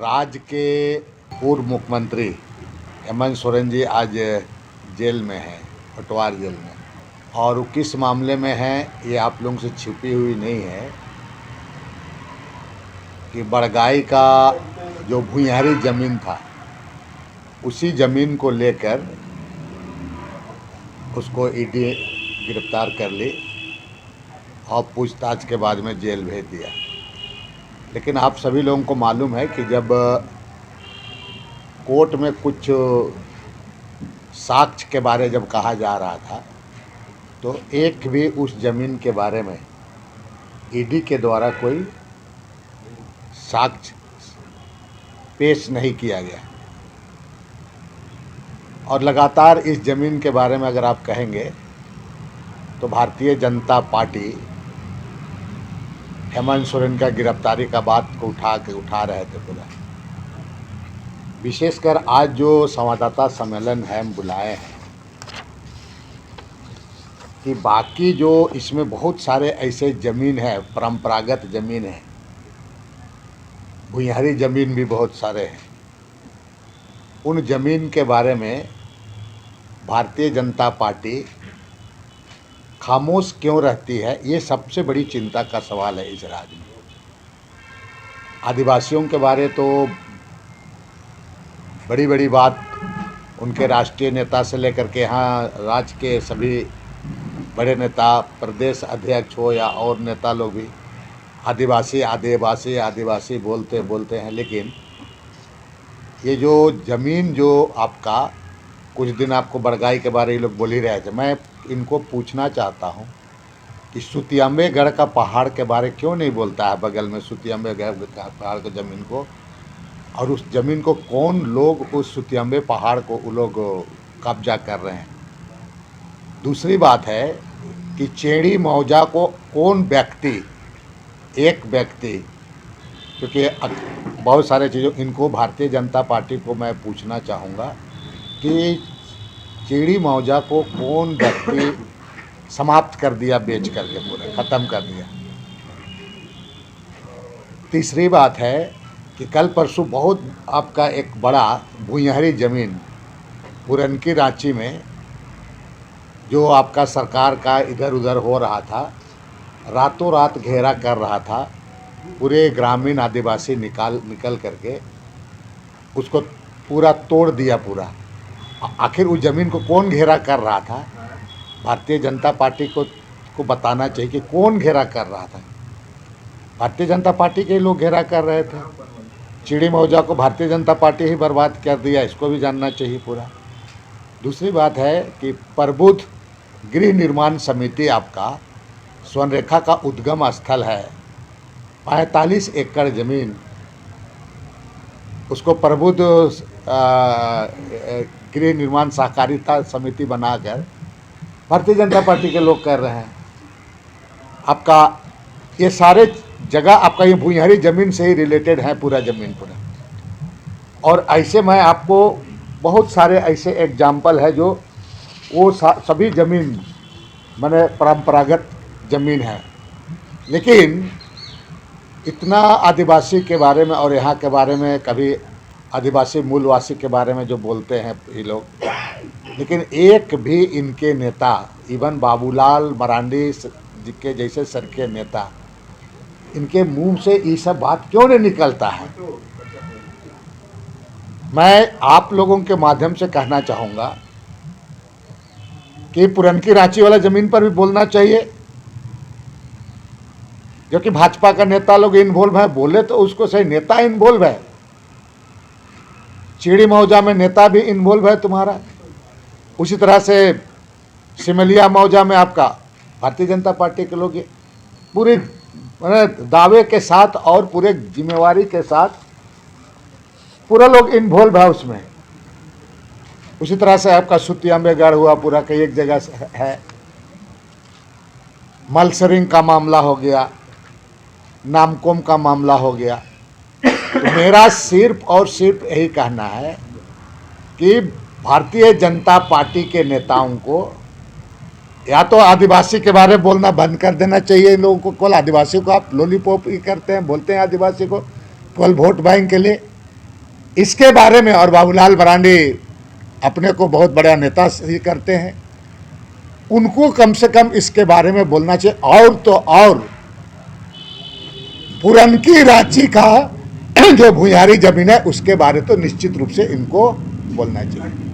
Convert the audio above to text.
राज्य के पूर्व मुख्यमंत्री हेमंत सोरेन जी आज जेल में हैं, पटवार जेल में। और वो किस मामले में हैं ये आप लोगों से छिपी हुई नहीं है कि बड़गाई का जो भुइयारी ज़मीन था उसी ज़मीन को लेकर उसको ईडी गिरफ्तार कर ली और पूछताछ के बाद में जेल भेज दिया। लेकिन आप सभी लोगों को मालूम है कि जब कोर्ट में कुछ साक्ष्य के बारे जब कहा जा रहा था तो एक भी उस ज़मीन के बारे में ईडी के द्वारा कोई साक्ष्य पेश नहीं किया गया। और लगातार इस ज़मीन के बारे में अगर आप कहेंगे तो भारतीय जनता पार्टी हेमंत सोरेन का गिरफ्तारी का बात को उठा रहे थे पूरा। विशेषकर आज जो संवाददाता सम्मेलन है हम बुलाए हैं कि बाकी जो इसमें बहुत सारे ऐसे ज़मीन है, परंपरागत ज़मीन है, भुइयारी ज़मीन भी बहुत सारे हैं। उन ज़मीन के बारे में भारतीय जनता पार्टी खामोश क्यों रहती है, ये सबसे बड़ी चिंता का सवाल है इस राज्य में। आदिवासियों के बारे तो बड़ी बड़ी बात उनके राष्ट्रीय नेता से लेकर के यहाँ राज्य के सभी बड़े नेता, प्रदेश अध्यक्ष हो या और नेता लोग भी आदिवासी आदिवासी आदिवासी बोलते बोलते हैं। लेकिन ये जो ज़मीन जो आपका कुछ दिन आपको बड़गाई के बारे में लोग बोल ही रहे थे, मैं इनको पूछना चाहता हूँ कि सुतियाम्बेगढ़ का पहाड़ के बारे क्यों नहीं बोलता है बगल में सुतियाम्बेगढ़ का पहाड़ की ज़मीन को, और उस ज़मीन को कौन लोग उस सुतियाम्बे पहाड़ को वो लोग कब्जा कर रहे हैं। दूसरी बात है कि चेड़ी मौजा को कौन व्यक्ति, एक व्यक्ति, क्योंकि बहुत सारे चीज़ों इनको भारतीय जनता पार्टी को मैं पूछना चाहूँगा कि चेड़ी मौजा को कौन व्यक्ति समाप्त कर दिया, बेच करके पूरा ख़त्म कर दिया। तीसरी बात है कि कल परसों बहुत आपका एक बड़ा भुइयारी ज़मीन पुरनकी रांची में जो आपका सरकार का इधर उधर हो रहा था, रातों रात घेरा कर रहा था, पूरे ग्रामीण आदिवासी निकल करके उसको पूरा तोड़ दिया पूरा। आखिर उस ज़मीन को कौन घेरा कर रहा था, भारतीय जनता पार्टी को बताना चाहिए कि कौन घेरा कर रहा था। भारतीय जनता पार्टी के लोग घेरा कर रहे थे। चिड़ी मौजा को भारतीय जनता पार्टी ही बर्बाद कर दिया, इसको भी जानना चाहिए पूरा। दूसरी बात है कि प्रबुद्ध गृह निर्माण समिति आपका स्वर्णरेखा का उद्गम स्थल है, 45 एकड़ ज़मीन, उसको प्रबुद्ध गृह निर्माण सहकारिता समिति बनाकर भारतीय जनता पार्टी के लोग कर रहे हैं। आपका ये सारे जगह आपका ये भुइयारी ज़मीन से ही रिलेटेड है पूरा ज़मीन पूरा। और ऐसे मैं आपको बहुत सारे ऐसे एग्जाम्पल है जो वो सभी ज़मीन माने परंपरागत ज़मीन है। लेकिन इतना आदिवासी के बारे में और यहाँ के बारे में, कभी आदिवासी मूलवासी के बारे में जो बोलते हैं ये लोग, लेकिन एक भी इनके नेता, इवन बाबूलाल मरांडी जी के जैसे सर के नेता, इनके मुंह से ये सब बात क्यों नहीं निकलता है। मैं आप लोगों के माध्यम से कहना चाहूँगा कि पुरनकी रांची वाला ज़मीन पर भी बोलना चाहिए, जो कि भाजपा का नेता लोग इन्वॉल्व है। बोले तो उसको सही, नेता इन्वॉल्व है, चिड़ी मौजा में नेता भी इन्वॉल्व है तुम्हारा। उसी तरह से सिमलिया मौजा में आपका भारतीय जनता पार्टी के लोग पूरे दावे के साथ और पूरे जिम्मेवारी के साथ पूरा लोग इन्वॉल्व है उसमें। उसी तरह से आपका सुतियाम्बेगढ़ हुआ पूरा कई एक जगह है, मलसरिंग का मामला हो गया, नामकोम का मामला हो गया। तो मेरा सिर्फ और सिर्फ यही कहना है कि भारतीय जनता पार्टी के नेताओं को या तो आदिवासी के बारे में बोलना बंद कर देना चाहिए। इन लोगों को केवल आदिवासी को आप लॉलीपॉप ही करते हैं, बोलते हैं आदिवासी को केवल वोट बैंक के लिए, इसके बारे में, और बाबूलाल मरांडी अपने को बहुत बड़ा नेता ही करते हैं, उनको कम से कम इसके बारे में बोलना चाहिए। और तो और पुरनकी रांची का जो भुयारी जमीन है उसके बारे तो निश्चित रूप से इनको बोलना चाहिए।